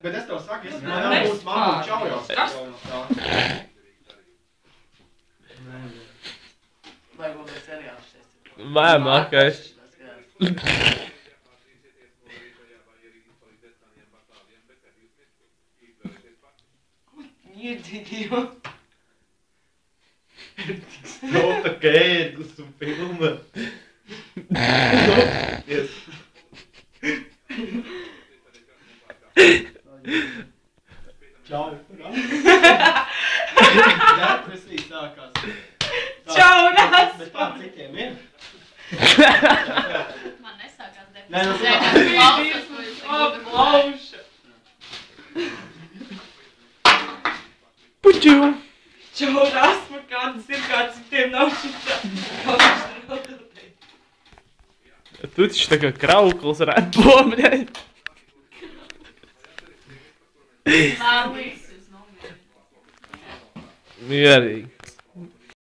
Bet es tev saku, es man būs mamma čaujos. Vai kaut kāds seriāls šeit? Mēmākais. Iedzīdīju. Rota kērgus un filma. Čau. Depresija sākās. Čau, nāc! Bet tā citiem ir? Man nesākās depresija. Nē, nu Plauša! Puķu! Čau, Rasma, kāds ir, kāds citiem nav šitā. Tu taču tā kā kraukls repo, bļaļ. Lālīs, es nomierinu. Mierīgi.